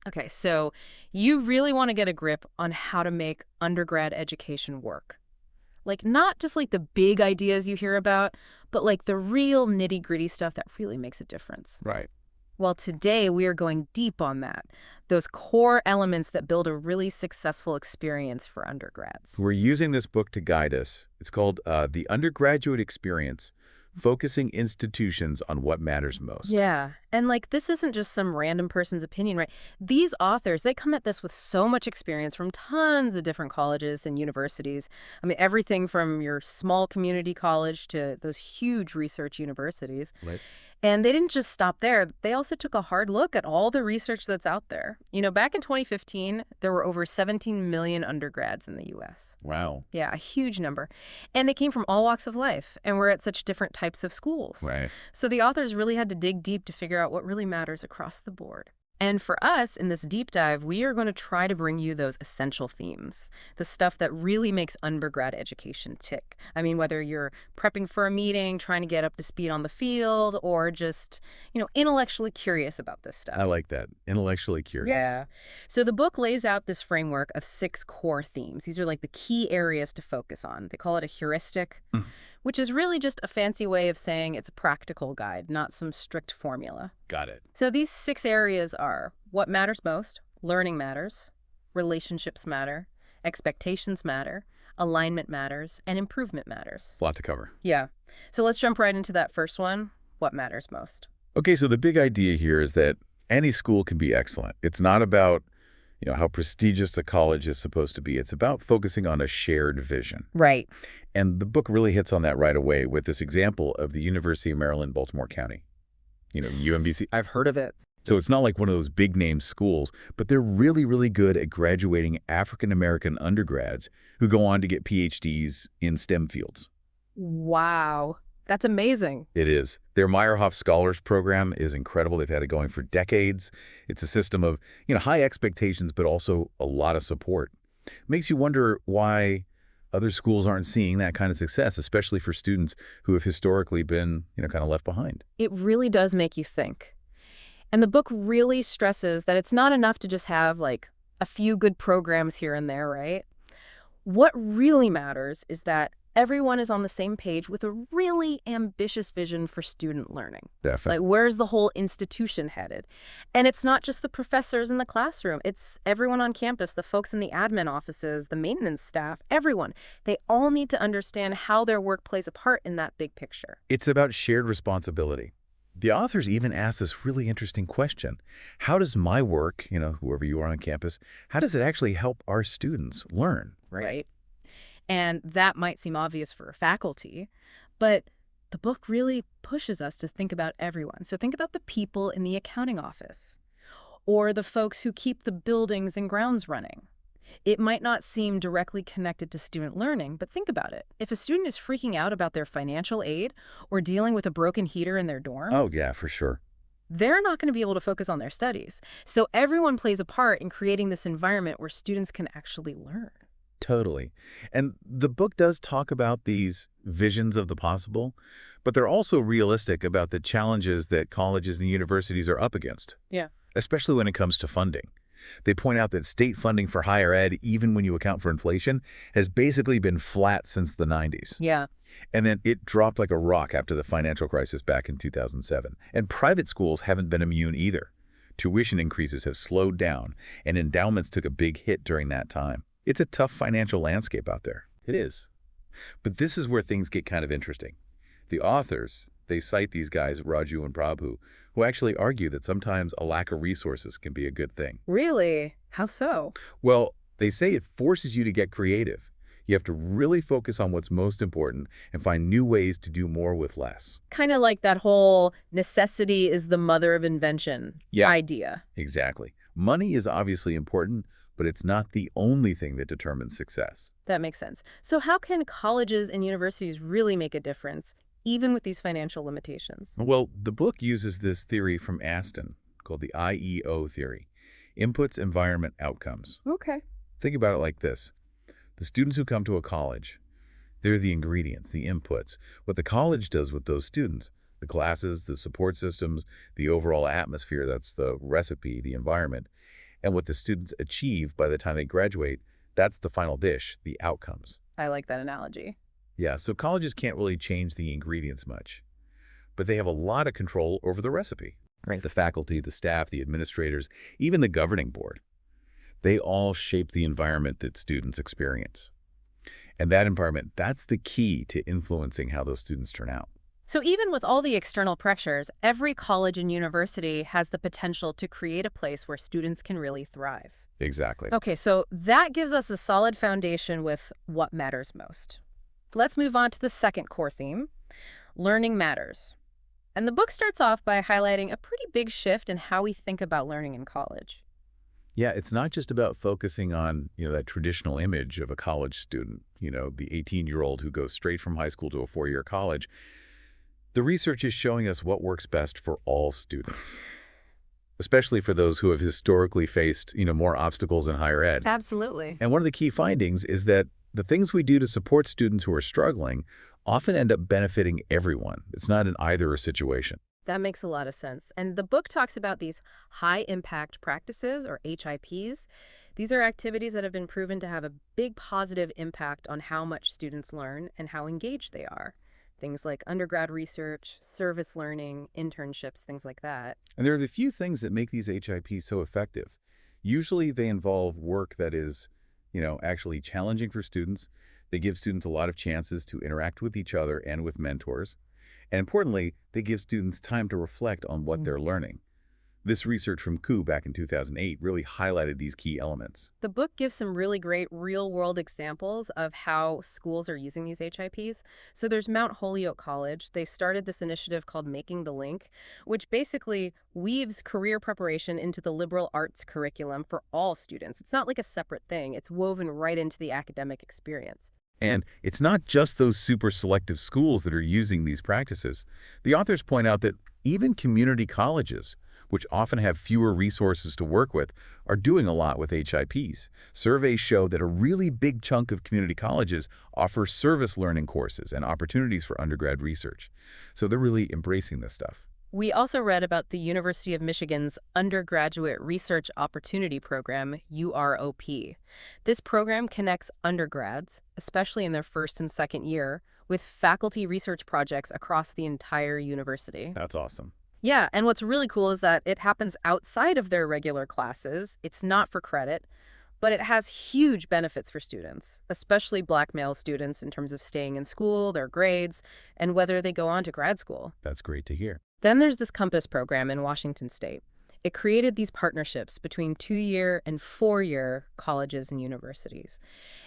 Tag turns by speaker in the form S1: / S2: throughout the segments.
S1: Okay, so you really want to get a grip on how to make undergrad education work. Like, not just like the big ideas you hear about, but like the real nitty-gritty stuff that really makes a difference.
S2: Right.
S1: Well, today we are going deep on that, those core elements that build a really successful experience for undergrads.
S2: We're using this book to guide us. It's called The Undergraduate Experience, Focusing Institutions on What Matters Most.
S1: Yeah, and like this isn't just some random person's opinion, right? These authors, they come at this with so much experience from tons of different colleges and universities. I mean, everything from your small community college to those huge research universities.
S2: Right.
S1: And they didn't just stop there. They also took a hard look at all the research that's out there. You know, back in 2015, there were over 17 million undergrads in the U.S.
S2: Wow.
S1: Yeah, a huge number. And they came from all walks of life and were at such different types of schools.
S2: Right.
S1: So the authors really had to dig deep to figure out what really matters across the board. And for us, in this deep dive, we are going to try to bring you those essential themes, the stuff that really makes undergrad education tick. I mean, whether you're prepping for a meeting, trying to get up to speed on the field, or just, intellectually curious about this stuff.
S2: I like that. Intellectually curious.
S1: Yeah. So the book lays out this framework of 6 core themes. These are like the key areas to focus on. They call it a heuristic,
S2: Mm.
S1: which is really just a fancy way of saying it's a practical guide, not some strict formula.
S2: Got it.
S1: So these 6 areas are what matters most, learning matters, relationships matter, expectations matter, alignment matters, and improvement matters.
S2: A lot to cover.
S1: Yeah. So let's jump right into that first one, what matters most.
S2: Okay, so the big idea here is that any school can be excellent. It's not about, how prestigious a college is supposed to be. It's about focusing on a shared vision.
S1: Right.
S2: And the book really hits on that right away with this example of the University of Maryland, Baltimore County, UMBC.
S1: I've heard of it.
S2: So it's not like one of those big name schools, but they're really, really good at graduating African-American undergrads who go on to get PhDs in STEM fields.
S1: Wow. That's amazing.
S2: It is. Their Meyerhoff Scholars Program is incredible. They've had it going for decades. It's a system of, high expectations, but also a lot of support. Makes you wonder why other schools aren't seeing that kind of success, especially for students who have historically been, kind of left behind.
S1: It really does make you think. And the book really stresses that it's not enough to just have, like, a few good programs here and there, right? What really matters is that everyone is on the same page with a really ambitious vision for student learning.
S2: Definitely.
S1: Like, where's the whole institution headed? And it's not just the professors in the classroom. It's everyone on campus, the folks in the admin offices, the maintenance staff, everyone. They all need to understand how their work plays a part in that big picture.
S2: It's about shared responsibility. The authors even ask this really interesting question. How does my work, whoever you are on campus, how does it actually help our students learn?
S1: Right. And that might seem obvious for faculty, but the book really pushes us to think about everyone. So think about the people in the accounting office or the folks who keep the buildings and grounds running. It might not seem directly connected to student learning, but think about it. If a student is freaking out about their financial aid or dealing with a broken heater in their dorm,
S2: Oh, yeah, for sure.
S1: they're not going to be able to focus on their studies. So everyone plays a part in creating this environment where students can actually learn.
S2: Totally. And the book does talk about these visions of the possible, but they're also realistic about the challenges that colleges and universities are up against,
S1: Yeah.
S2: especially when it comes to funding. They point out that state funding for higher ed, even when you account for inflation, has basically been flat since the 90s.
S1: Yeah.
S2: And then it dropped like a rock after the financial crisis back in 2007. And private schools haven't been immune either. Tuition increases have slowed down, and endowments took a big hit during that time. It's a tough financial landscape out there. It is. But this is where things get kind of interesting. The authors, they cite these guys, Raju and Prabhu, who actually argue that sometimes a lack of resources can be a good thing.
S1: Really? How so?
S2: Well, they say it forces you to get creative. You have to really focus on what's most important and find new ways to do more with less.
S1: Kind of like that whole necessity is the mother of invention idea.
S2: Exactly. Money is obviously important, but it's not the only thing that determines success.
S1: That makes sense. So how can colleges and universities really make a difference, even with these financial limitations?
S2: Well, the book uses this theory from Aston called the IEO theory, Inputs, Environment, Outcomes.
S1: Okay.
S2: Think about it like this. The students who come to a college, they're the ingredients, the inputs. What the college does with those students, the classes, the support systems, the overall atmosphere, that's the recipe, the environment. And what the students achieve by the time they graduate, that's the final dish, the outcomes.
S1: I like that analogy.
S2: Yeah, so colleges can't really change the ingredients much, but they have a lot of control over the recipe. Right. The faculty, the staff, the administrators, even the governing board, they all shape the environment that students experience. And that environment, that's the key to influencing how those students turn out.
S1: So even with all the external pressures, every college and university has the potential to create a place where students can really thrive.
S2: Exactly.
S1: Okay, so that gives us a solid foundation with what matters most. Let's move on to the second core theme, learning matters. And the book starts off by highlighting a pretty big shift in how we think about learning in college.
S2: Yeah, it's not just about focusing on, that traditional image of a college student, the 18-year-old who goes straight from high school to a four-year college. The research is showing us what works best for all students, especially for those who have historically faced, more obstacles in higher ed.
S1: Absolutely.
S2: And one of the key findings is that the things we do to support students who are struggling often end up benefiting everyone. It's not an either-or situation.
S1: That makes a lot of sense. And the book talks about these high-impact practices, or HIPs. These are activities that have been proven to have a big positive impact on how much students learn and how engaged they are. Things like undergrad research, service learning, internships, things like that.
S2: And there are the few things that make these HIPs so effective. Usually they involve work that is, actually challenging for students. They give students a lot of chances to interact with each other and with mentors. And importantly, they give students time to reflect on what they're learning. This research from Koo back in 2008 really highlighted these key elements.
S1: The book gives some really great real-world examples of how schools are using these HIPs. So there's Mount Holyoke College. They started this initiative called Making the Link, which basically weaves career preparation into the liberal arts curriculum for all students. It's not like a separate thing. It's woven right into the academic experience.
S2: And it's not just those super selective schools that are using these practices. The authors point out that even community colleges, which often have fewer resources to work with, are doing a lot with HIPs. Surveys show that a really big chunk of community colleges offer service learning courses and opportunities for undergrad research. So they're really embracing this stuff.
S1: We also read about the University of Michigan's Undergraduate Research Opportunity Program, UROP. This program connects undergrads, especially in their first and second year, with faculty research projects across the entire university.
S2: That's awesome.
S1: Yeah, and what's really cool is that it happens outside of their regular classes. It's not for credit, but it has huge benefits for students, especially Black male students in terms of staying in school, their grades, and whether they go on to grad school.
S2: That's great to hear.
S1: Then there's this Compass program in Washington State. It created these partnerships between 2-year and 4-year colleges and universities.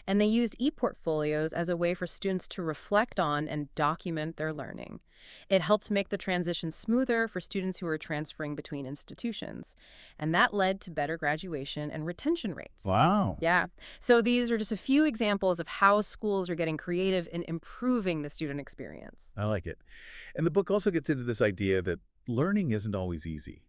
S1: And they used e-portfolios as a way for students to reflect on and document their learning. It helped make the transition smoother for students who were transferring between institutions. And that led to better graduation and retention rates.
S2: Wow.
S1: Yeah. So these are just a few examples of how schools are getting creative in improving the student experience.
S2: I like it. And the book also gets into this idea that learning isn't always easy.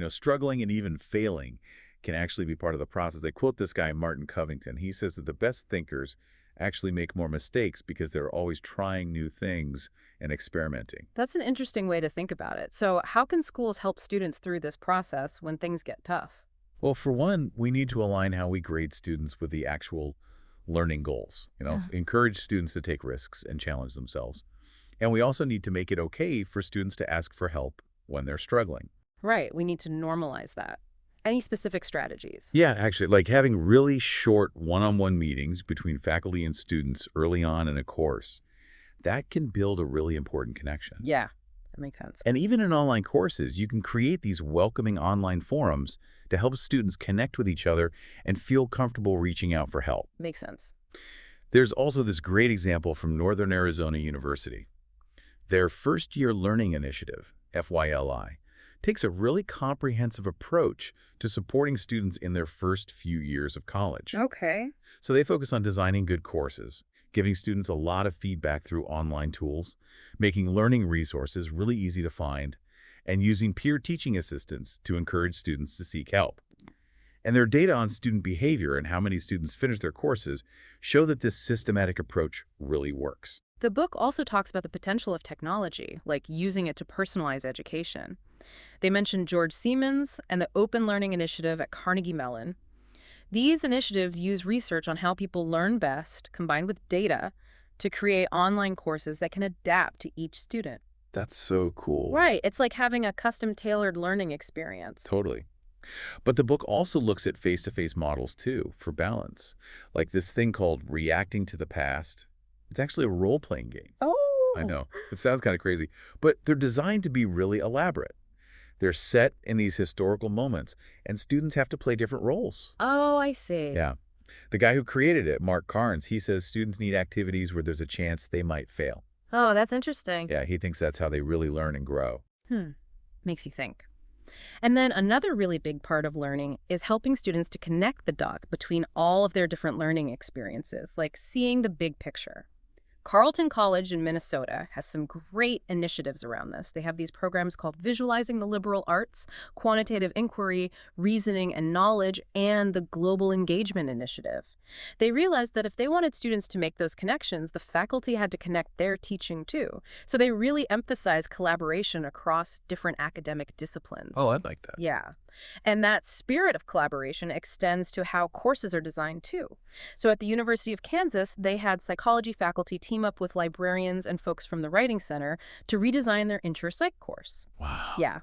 S2: Struggling and even failing can actually be part of the process. They quote this guy, Martin Covington. He says that the best thinkers actually make more mistakes because they're always trying new things and experimenting.
S1: That's an interesting way to think about it. So how can schools help students through this process when things get tough?
S2: Well, for one, we need to align how we grade students with the actual learning goals. Encourage students to take risks and challenge themselves. And we also need to make it okay for students to ask for help when they're struggling.
S1: Right. We need to normalize that. Any specific strategies?
S2: Yeah, actually, like having really short one-on-one meetings between faculty and students early on in a course, that can build a really important connection.
S1: Yeah, that makes sense.
S2: And even in online courses, you can create these welcoming online forums to help students connect with each other and feel comfortable reaching out for help.
S1: Makes sense.
S2: There's also this great example from Northern Arizona University. Their first-year learning initiative, FYLI, takes a really comprehensive approach to supporting students in their first few years of college.
S1: Okay.
S2: So they focus on designing good courses, giving students a lot of feedback through online tools, making learning resources really easy to find, and using peer teaching assistants to encourage students to seek help. And their data on student behavior and how many students finish their courses show that this systematic approach really works.
S1: The book also talks about the potential of technology, like using it to personalize education. They mentioned George Siemens and the Open Learning Initiative at Carnegie Mellon. These initiatives use research on how people learn best, combined with data, to create online courses that can adapt to each student.
S2: That's so cool.
S1: Right, it's like having a custom-tailored learning experience.
S2: Totally. But the book also looks at face-to-face models, too, for balance. Like this thing called Reacting to the Past. It's actually a role-playing game. I
S1: Oh,
S2: know. It sounds kind of crazy. But they're designed to be really elaborate. They're set in these historical moments, and students have to play different roles.
S1: oh, I see.
S2: Yeah. The guy who created it, Mark Carnes, he says students need activities where there's a chance they might fail.
S1: Oh, that's interesting.
S2: Yeah, he thinks that's how they really learn and grow.
S1: Hmm, makes you think. And then another really big part of learning is helping students to connect the dots between all of their different learning experiences, like seeing the big picture. Carleton College in Minnesota has some great initiatives around this. They have these programs called Visualizing the Liberal Arts, Quantitative Inquiry, Reasoning and Knowledge, and the Global Engagement Initiative. They realized that if they wanted students to make those connections, the faculty had to connect their teaching too. So they really emphasize collaboration across different academic disciplines.
S2: Oh, I'd like that.
S1: Yeah. And that spirit of collaboration extends to how courses are designed too. So at the University of Kansas, they had psychology faculty team up with librarians and folks from the Writing Center to redesign their intro psych course.
S2: Wow.
S1: Yeah.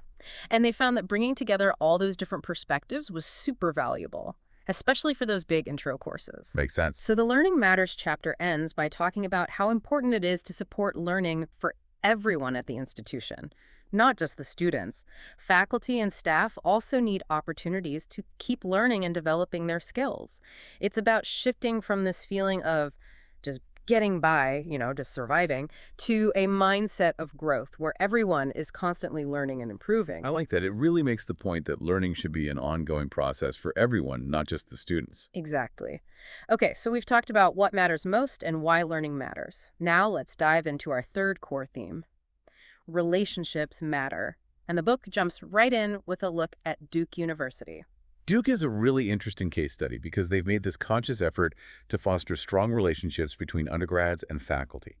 S1: And they found that bringing together all those different perspectives was super valuable, especially for those big intro courses.
S2: Makes sense.
S1: So the Learning Matters chapter ends by talking about how important it is to support learning for everyone at the institution, not just the students. Faculty and staff also need opportunities to keep learning and developing their skills. It's about shifting from this feeling of just getting by, just surviving, to a mindset of growth where everyone is constantly learning and improving.
S2: I like that. It really makes the point that learning should be an ongoing process for everyone, not just the students.
S1: Exactly. Okay, so we've talked about what matters most and why learning matters. Now let's dive into our third core theme. Relationships matter. And the book jumps right in with a look at Duke University.
S2: Duke is a really interesting case study because they've made this conscious effort to foster strong relationships between undergrads and faculty.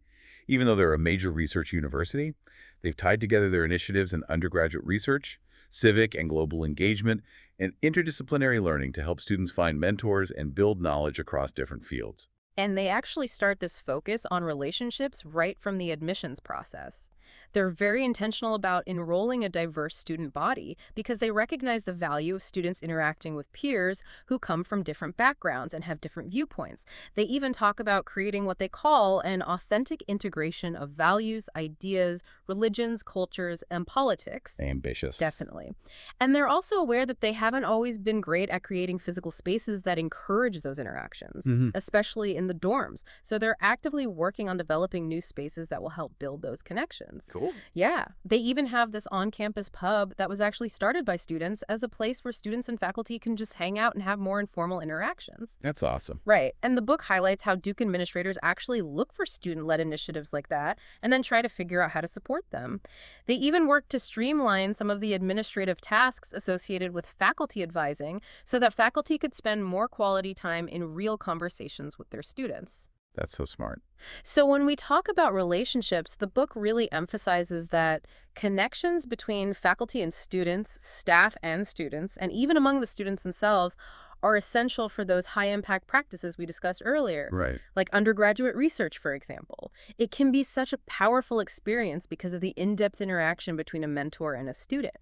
S2: Even though they're a major research university, they've tied together their initiatives in undergraduate research, civic and global engagement, and interdisciplinary learning to help students find mentors and build knowledge across different fields.
S1: And they actually start this focus on relationships right from the admissions process. They're very intentional about enrolling a diverse student body because they recognize the value of students interacting with peers who come from different backgrounds and have different viewpoints. They even talk about creating what they call an authentic integration of values, ideas, religions, cultures, and politics.
S2: Ambitious.
S1: Definitely. And they're also aware that they haven't always been great at creating physical spaces that encourage those interactions, especially in the dorms. So they're actively working on developing new spaces that will help build those connections.
S2: Cool.
S1: Yeah. They even have this on-campus pub that was actually started by students as a place where students and faculty can just hang out and have more informal interactions.
S2: That's awesome.
S1: Right. And the book highlights how Duke administrators actually look for student-led initiatives like that and then try to figure out how to support them. They even work to streamline some of the administrative tasks associated with faculty advising so that faculty could spend more quality time in real conversations with their students.
S2: That's so smart.
S1: So when we talk about relationships, the book really emphasizes that connections between faculty and students, staff and students, and even among the students themselves are essential for those high-impact practices we discussed earlier,
S2: Right.
S1: like undergraduate research, for example. It can be such a powerful experience because of the in-depth interaction between a mentor and a student.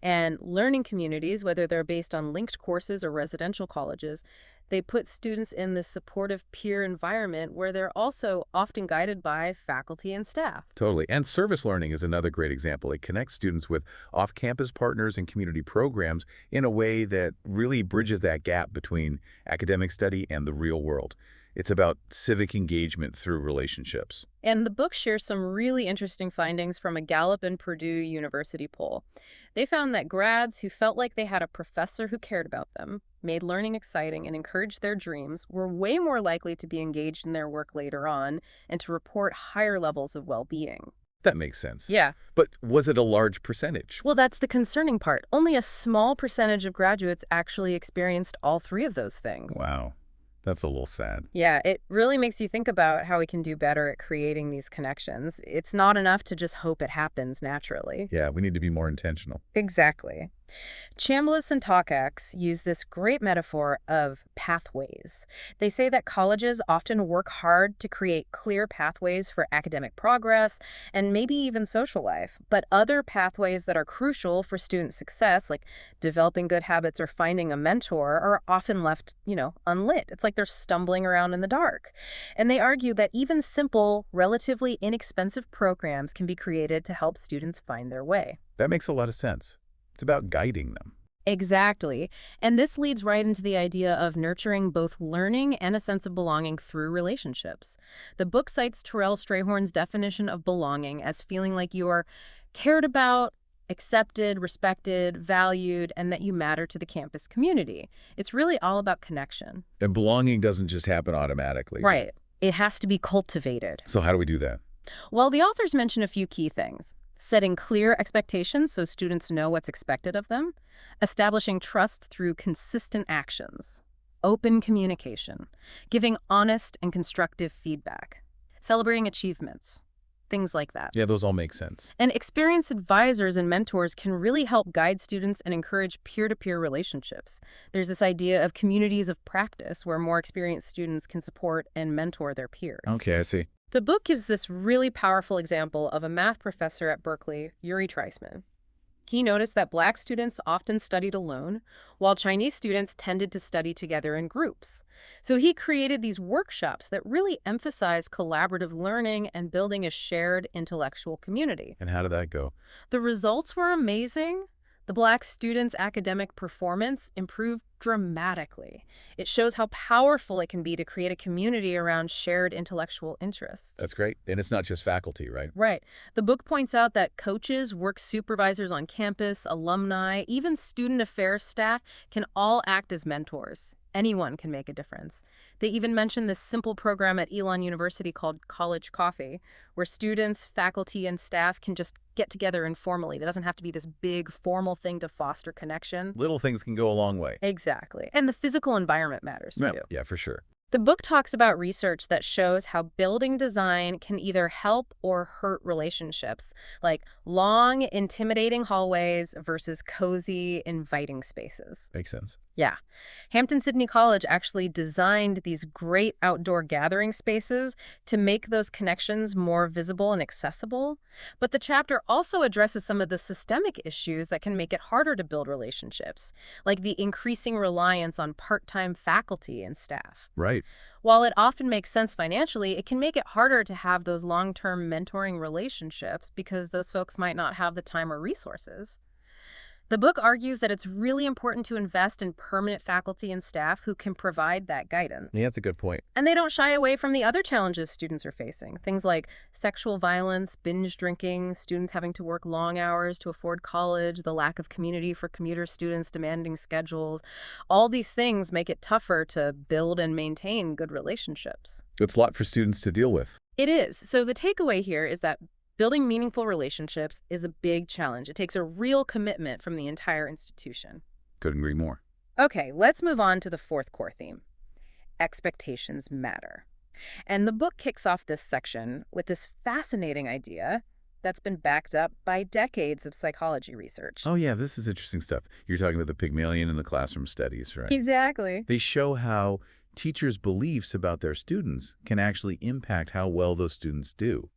S1: And learning communities, whether they're based on linked courses or residential colleges, they put students in this supportive peer environment where they're also often guided by faculty and staff.
S2: Totally. And service learning is another great example. It connects students with off-campus partners and community programs in a way that really bridges that gap between academic study and the real world. It's about civic engagement through relationships.
S1: And the book shares some really interesting findings from a Gallup and Purdue University poll. They found that grads who felt like they had a professor who cared about them, made learning exciting, and encouraged their dreams were way more likely to be engaged in their work later on and to report higher levels of well-being.
S2: That makes sense.
S1: Yeah.
S2: But was it a large percentage?
S1: Well, that's the concerning part. Only a small percentage of graduates actually experienced all three of those things.
S2: Wow. That's a little sad.
S1: Yeah, it really makes you think about how we can do better at creating these connections. It's not enough to just hope it happens naturally.
S2: Yeah, we need to be more intentional.
S1: Exactly. Chambliss and Takacs use this great metaphor of pathways. They say that colleges often work hard to create clear pathways for academic progress and maybe even social life, but other pathways that are crucial for student success, like developing good habits or finding a mentor, are often left, unlit. It's like they're stumbling around in the dark. And they argue that even simple, relatively inexpensive programs can be created to help students find their way.
S2: That makes a lot of sense. It's about guiding them.
S1: Exactly. And this leads right into the idea of nurturing both learning and a sense of belonging through relationships. The book cites Terrell Strayhorn's definition of belonging as feeling like you are cared about, accepted, respected, valued, and that you matter to the campus community. It's really all about connection.
S2: And belonging doesn't just happen automatically.
S1: Right. It has to be cultivated.
S2: So how do we do that?
S1: Well, the authors mention a few key things. Setting clear expectations so students know what's expected of them, establishing trust through consistent actions, open communication, giving honest and constructive feedback, celebrating achievements, things like that.
S2: Yeah, those all make sense.
S1: And experienced advisors and mentors can really help guide students and encourage peer-to-peer relationships. There's this idea of communities of practice where more experienced students can support and mentor their peers.
S2: Okay, I see.
S1: The book gives this really powerful example of a math professor at Berkeley, Yuri Treisman. He noticed that Black students often studied alone, while Chinese students tended to study together in groups. So he created these workshops that really emphasize collaborative learning and building a shared intellectual community.
S2: And how did that go?
S1: The results were amazing. The Black students' academic performance improved dramatically. It shows how powerful it can be to create a community around shared intellectual interests.
S2: That's great. And it's not just faculty, right?
S1: Right. The book points out that coaches, work supervisors on campus, alumni, even student affairs staff can all act as mentors. Anyone can make a difference. They even mention this simple program at Elon University called College Coffee, where students, faculty, and staff can just get together informally. It doesn't have to be this big formal thing to foster connection.
S2: Little things can go a long way.
S1: Exactly. And the physical environment matters too.
S2: Yeah, for sure.
S1: The book talks about research that shows how building design can either help or hurt relationships, like long, intimidating hallways versus cozy, inviting spaces.
S2: Makes sense.
S1: Yeah. Hampton-Sydney College actually designed these great outdoor gathering spaces to make those connections more visible and accessible. But the chapter also addresses some of the systemic issues that can make it harder to build relationships, like the increasing reliance on part-time faculty and staff.
S2: Right.
S1: While it often makes sense financially, it can make it harder to have those long-term mentoring relationships because those folks might not have the time or resources. The book argues that it's really important to invest in permanent faculty and staff who can provide that guidance.
S2: Yeah, that's a good point.
S1: And they don't shy away from the other challenges students are facing. Things like sexual violence, binge drinking, students having to work long hours to afford college, the lack of community for commuter students, demanding schedules. All these things make it tougher to build and maintain good relationships.
S2: It's a lot for students to deal with.
S1: It is. So the takeaway here is that building meaningful relationships is a big challenge. It takes a real commitment from the entire institution.
S2: Couldn't agree more.
S1: Okay, let's move on to the fourth core theme. Expectations matter. And the book kicks off this section with this fascinating idea that's been backed up by decades of psychology research.
S2: Oh, yeah, this is interesting stuff. You're talking about the Pygmalion and the classroom studies, right?
S1: Exactly.
S2: They show how teachers' beliefs about their students can actually impact how well those students do.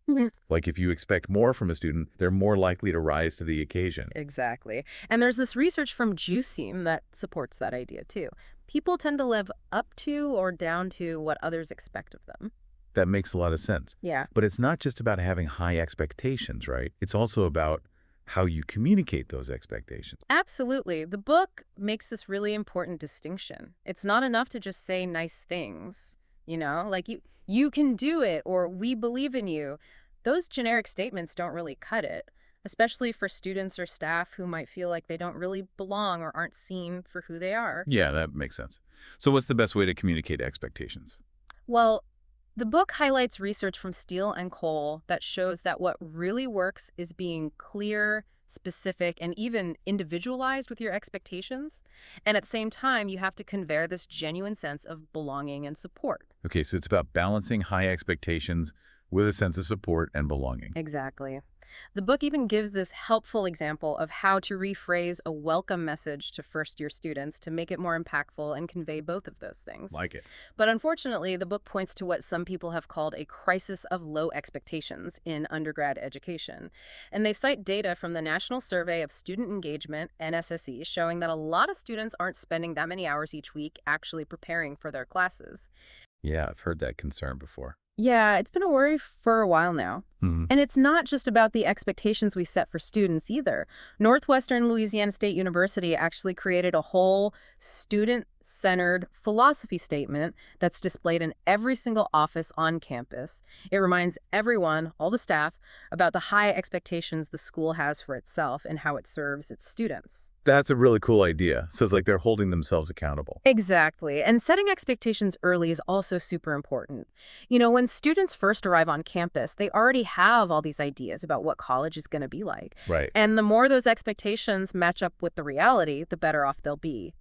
S2: Like if you expect more from a student, they're more likely to rise to the occasion.
S1: Exactly. And there's this research from Juicing that supports that idea too. People tend to live up to or down to what others expect of them.
S2: That makes a lot of sense.
S1: Yeah.
S2: But it's not just about having high expectations, right? It's also about how you communicate those expectations.
S1: Absolutely. The book makes this really important distinction. It's not enough to just say nice things, like you can do it or we believe in you. Those generic statements don't really cut it, especially for students or staff who might feel like they don't really belong or aren't seen for who they are.
S2: Yeah, that makes sense. So what's the best way to communicate expectations?
S1: Well, the book highlights research from Steele and Cole that shows that what really works is being clear, specific, and even individualized with your expectations. And at the same time, you have to convey this genuine sense of belonging and support.
S2: Okay, so it's about balancing high expectations with a sense of support and belonging.
S1: Exactly. The book even gives this helpful example of how to rephrase a welcome message to first-year students to make it more impactful and convey both of those things.
S2: Like it.
S1: But unfortunately, the book points to what some people have called a crisis of low expectations in undergrad education. And they cite data from the National Survey of Student Engagement, NSSE, showing that a lot of students aren't spending that many hours each week actually preparing for their classes.
S2: Yeah, I've heard that concern before.
S1: Yeah, it's been a worry for a while now.
S2: Hmm.
S1: And it's not just about the expectations we set for students either. Northwestern Louisiana State University actually created a whole student-centered philosophy statement that's displayed in every single office on campus. It reminds everyone, all the staff, about the high expectations the school has for itself and how it serves its students.
S2: That's a really cool idea. So it's like they're holding themselves accountable.
S1: Exactly. And setting expectations early is also super important. When students first arrive on campus, they already have all these ideas about what college is going to be like.
S2: Right.
S1: And the more those expectations match up with the reality, the better off they'll be.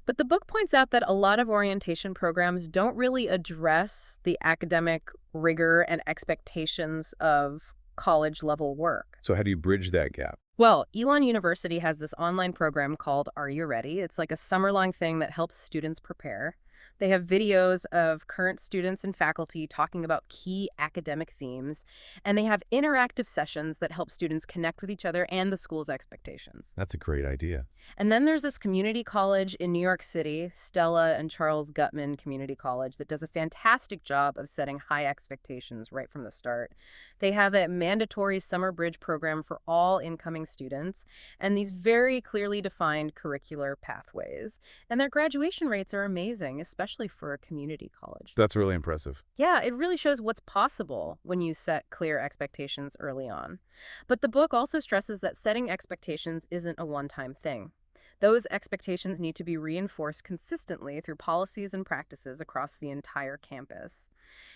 S1: But the book points out that a lot of orientation programs don't really address the academic rigor and expectations of college-level work.
S2: So how do you bridge that gap?
S1: Well, Elon University has this online program called Are You Ready? It's like a summer-long thing that helps students prepare. They have videos of current students and faculty talking about key academic themes, and they have interactive sessions that help students connect with each other and the school's expectations.
S2: That's a great idea.
S1: And then there's this community college in New York City, Stella and Charles Gutman Community College, that does a fantastic job of setting high expectations right from the start. They have a mandatory summer bridge program for all incoming students, and these very clearly defined curricular pathways. And their graduation rates are amazing, especially for a community college.
S2: That's really impressive.
S1: Yeah, it really shows what's possible when you set clear expectations early on. But the book also stresses that setting expectations isn't a one-time thing. Those expectations need to be reinforced consistently through policies and practices across the entire campus.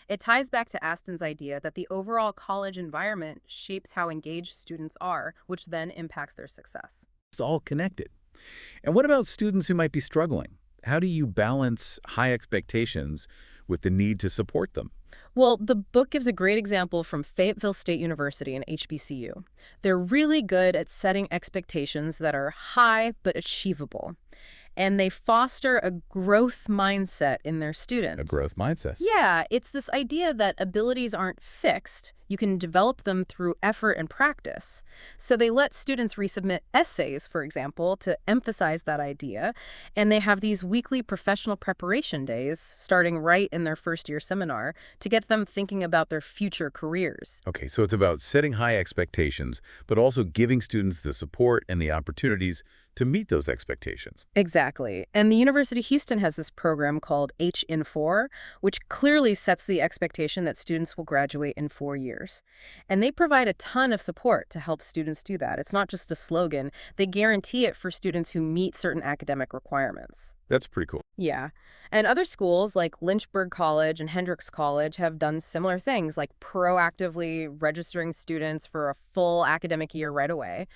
S1: It ties back to Aston's idea that the overall college environment shapes how engaged students are, which then impacts their success.
S2: It's all connected. And what about students who might be struggling? How do you balance high expectations with the need to support them?
S1: Well, the book gives a great example from Fayetteville State University and HBCU. They're really good at setting expectations that are high but achievable. And they foster a growth mindset in their students.
S2: A growth mindset.
S1: Yeah, it's this idea that abilities aren't fixed. You can develop them through effort and practice. So they let students resubmit essays, for example, to emphasize that idea. And they have these weekly professional preparation days, starting right in their first-year seminar, to get them thinking about their future careers.
S2: Okay, so it's about setting high expectations, but also giving students the support and the opportunities to meet those expectations.
S1: Exactly. And the University of Houston has this program called H in 4, which clearly sets the expectation that students will graduate in 4 years. And they provide a ton of support to help students do that. It's not just a slogan. They guarantee it for students who meet certain academic requirements.
S2: That's pretty cool.
S1: Yeah. And other schools like Lynchburg College and Hendrix College have done similar things, like proactively registering students for a full academic year right away.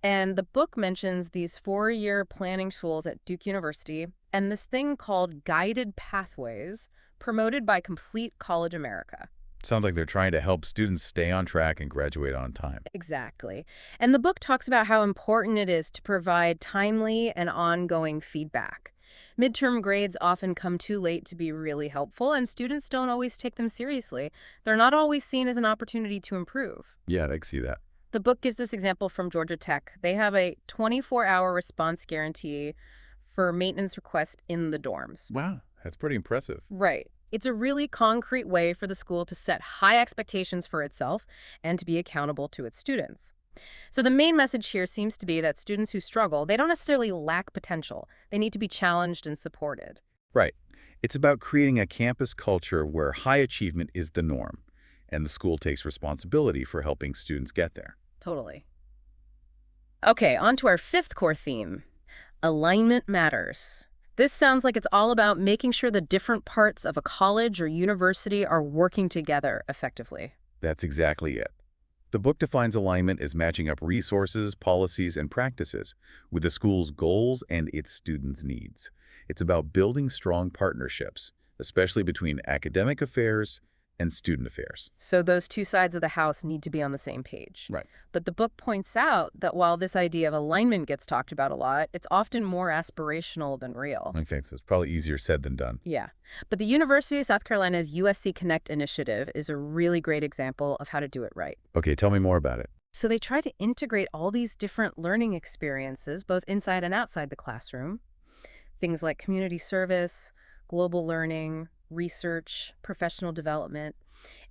S1: And the book mentions these 4-year planning tools at Duke University and this thing called guided pathways promoted by Complete College America.
S2: Sounds like they're trying to help students stay on track and graduate on time.
S1: Exactly. And the book talks about how important it is to provide timely and ongoing feedback. Midterm grades often come too late to be really helpful, and students don't always take them seriously. They're not always seen as an opportunity to improve.
S2: Yeah, I can see that.
S1: The book gives this example from Georgia Tech. They have a 24-hour response guarantee for maintenance requests in the dorms.
S2: Wow, that's pretty impressive.
S1: Right. It's a really concrete way for the school to set high expectations for itself and to be accountable to its students. So the main message here seems to be that students who struggle, they don't necessarily lack potential. They need to be challenged and supported.
S2: Right. It's about creating a campus culture where high achievement is the norm, and the school takes responsibility for helping students get there.
S1: Totally. Okay, on to our 5th core theme. Alignment matters. This sounds like it's all about making sure the different parts of a college or university are working together effectively.
S2: That's exactly it. The book defines alignment as matching up resources, policies, and practices with the school's goals and its students' needs. It's about building strong partnerships, especially between academic affairs and student affairs.
S1: So those two sides of the house need to be on the same page.
S2: Right.
S1: But the book points out that while this idea of alignment gets talked about a lot, it's often more aspirational than real.
S2: I think so. It's probably easier said than done.
S1: Yeah. But the University of South Carolina's USC Connect initiative is a really great example of how to do it right.
S2: Okay, tell me more about it.
S1: So they try to integrate all these different learning experiences, both inside and outside the classroom. Things like community service, global learning, research, professional development.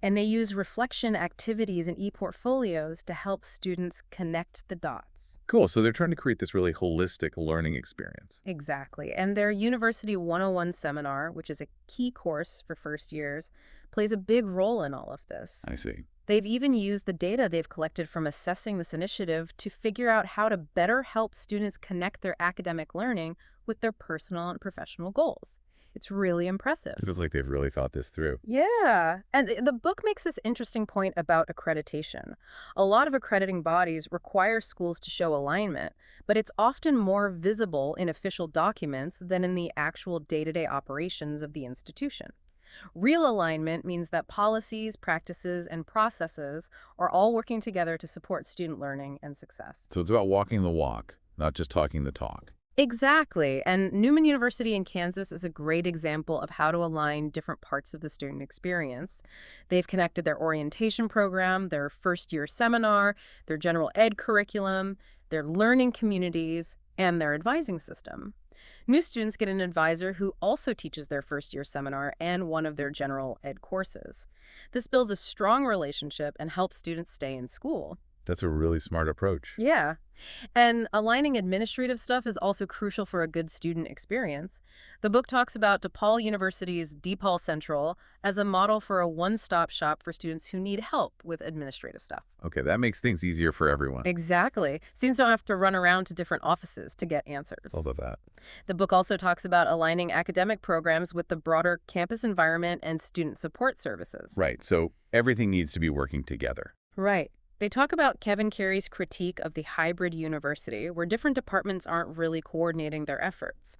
S1: And they use reflection activities and e-portfolios to help students connect the dots.
S2: Cool. So they're trying to create this really holistic learning experience.
S1: Exactly. And their University 101 seminar, which is a key course for first years, plays a big role in all of this.
S2: I see.
S1: They've even used the data they've collected from assessing this initiative to figure out how to better help students connect their academic learning with their personal and professional goals. It's really impressive.
S2: It feels like they've really thought this through.
S1: Yeah. And the book makes this interesting point about accreditation. A lot of accrediting bodies require schools to show alignment, but it's often more visible in official documents than in the actual day-to-day operations of the institution. Real alignment means that policies, practices, and processes are all working together to support student learning and success.
S2: So it's about walking the walk, not just talking the talk.
S1: Exactly. And Newman University in Kansas is a great example of how to align different parts of the student experience. They've connected their orientation program, their first-year seminar, their general ed curriculum, their learning communities, and their advising system. New students get an advisor who also teaches their first-year seminar and one of their general ed courses. This builds a strong relationship and helps students stay in school.
S2: That's a really smart approach.
S1: Yeah. And aligning administrative stuff is also crucial for a good student experience. The book talks about DePaul University's DePaul Central as a model for a one-stop shop for students who need help with administrative stuff.
S2: Okay, that makes things easier for everyone.
S1: Exactly. Students don't have to run around to different offices to get answers.
S2: Love that.
S1: The book also talks about aligning academic programs with the broader campus environment and student support services.
S2: Right, so everything needs to be working together.
S1: Right. They talk about Kevin Carey's critique of the hybrid university, where different departments aren't really coordinating their efforts.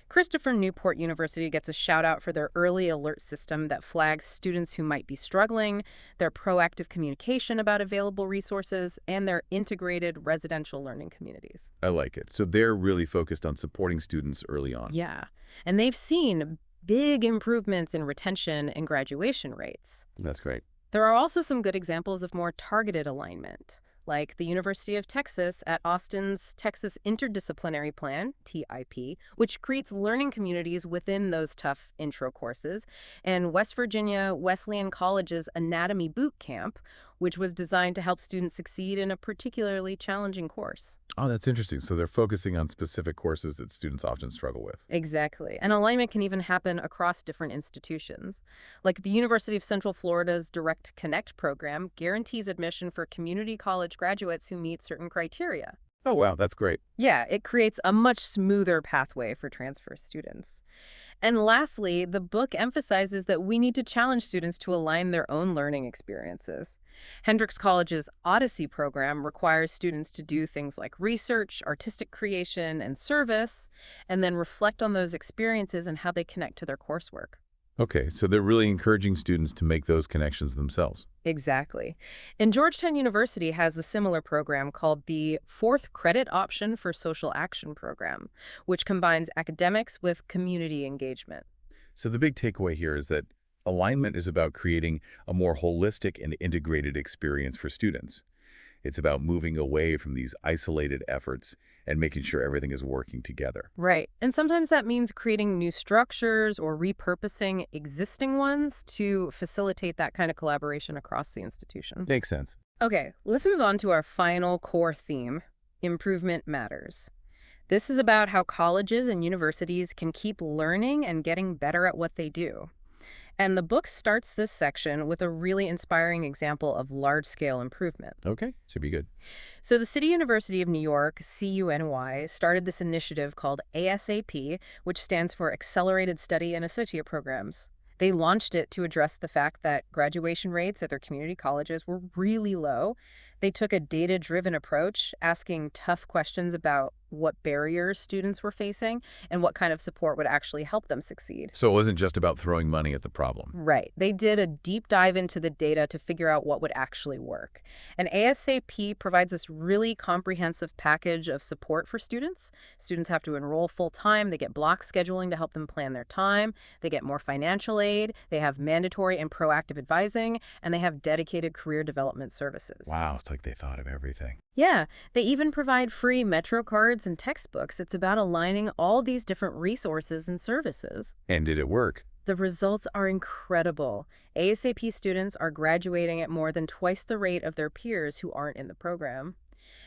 S1: Christopher Newport University gets a shout out for their early alert system that flags students who might be struggling, their proactive communication about available resources, and their integrated residential learning communities.
S2: I like it. So they're really focused on supporting students early on.
S1: Yeah, and they've seen big improvements in retention and graduation rates.
S2: That's great.
S1: There are also some good examples of more targeted alignment, like the University of Texas at Austin's Texas Interdisciplinary Plan, TIP, which creates learning communities within those tough intro courses, and West Virginia Wesleyan College's Anatomy Boot Camp, which was designed to help students succeed in a particularly challenging course.
S2: Oh, that's interesting. So they're focusing on specific courses that students often struggle with.
S1: Exactly. And alignment can even happen across different institutions. Like the University of Central Florida's Direct Connect program guarantees admission for community college graduates who meet certain criteria.
S2: Oh, wow, that's great.
S1: Yeah, it creates a much smoother pathway for transfer students. And lastly, the book emphasizes that we need to challenge students to align their own learning experiences. Hendrix College's Odyssey program requires students to do things like research, artistic creation, and service, and then reflect on those experiences and how they connect to their coursework.
S2: Okay, so they're really encouraging students to make those connections themselves.
S1: Exactly. And Georgetown University has a similar program called the Fourth Credit Option for Social Action program, which combines academics with community engagement.
S2: So the big takeaway here is that alignment is about creating a more holistic and integrated experience for students. It's about moving away from these isolated efforts and making sure everything is working together.
S1: Right. And sometimes that means creating new structures or repurposing existing ones to facilitate that kind of collaboration across the institution.
S2: Makes sense.
S1: Okay, let's move on to our final core theme, improvement matters. This is about how colleges and universities can keep learning and getting better at what they do. And the book starts this section with a really inspiring example of large-scale improvement.
S2: Okay, should be good.
S1: So the City University of New York, CUNY, started this initiative called ASAP, which stands for Accelerated Study and Associate Programs. They launched it to address the fact that graduation rates at their community colleges were really low. They took a data-driven approach, asking tough questions about what barriers students were facing and what kind of support would actually help them succeed.
S2: So it wasn't just about throwing money at the problem.
S1: Right. They did a deep dive into the data to figure out what would actually work. And ASAP provides this really comprehensive package of support for students. Students have to enroll full time. They get block scheduling to help them plan their time. They get more financial aid. They have mandatory and proactive advising. And they have dedicated career development services.
S2: Wow, it's like they thought of everything.
S1: Yeah, they even provide free Metro cards and textbooks. It's about aligning all these different resources and services.
S2: And did it work?
S1: The results are incredible. ASAP students are graduating at more than twice the rate of their peers who aren't in the program.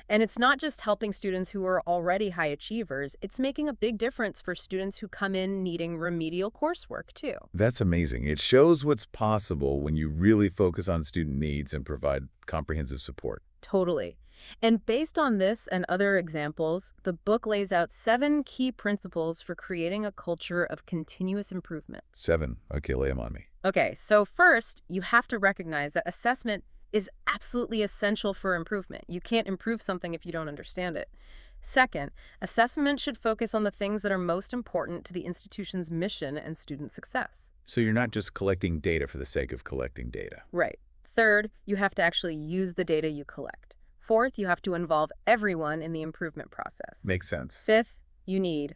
S1: And it's not just helping students who are already high achievers, it's making a big difference for students who come in needing remedial coursework, too.
S2: That's amazing. It shows what's possible when you really focus on student needs and provide comprehensive support.
S1: Totally. And based on this and other examples, the book lays out 7 key principles for creating a culture of continuous improvement.
S2: 7. Okay, lay them on me.
S1: Okay, so first, you have to recognize that assessment is absolutely essential for improvement. You can't improve something if you don't understand it. Second, assessment should focus on the things that are most important to the institution's mission and student success.
S2: So you're not just collecting data for the sake of collecting data.
S1: Right. Third, you have to actually use the data you collect. Fourth, you have to involve everyone in the improvement process.
S2: Makes sense.
S1: Fifth, you need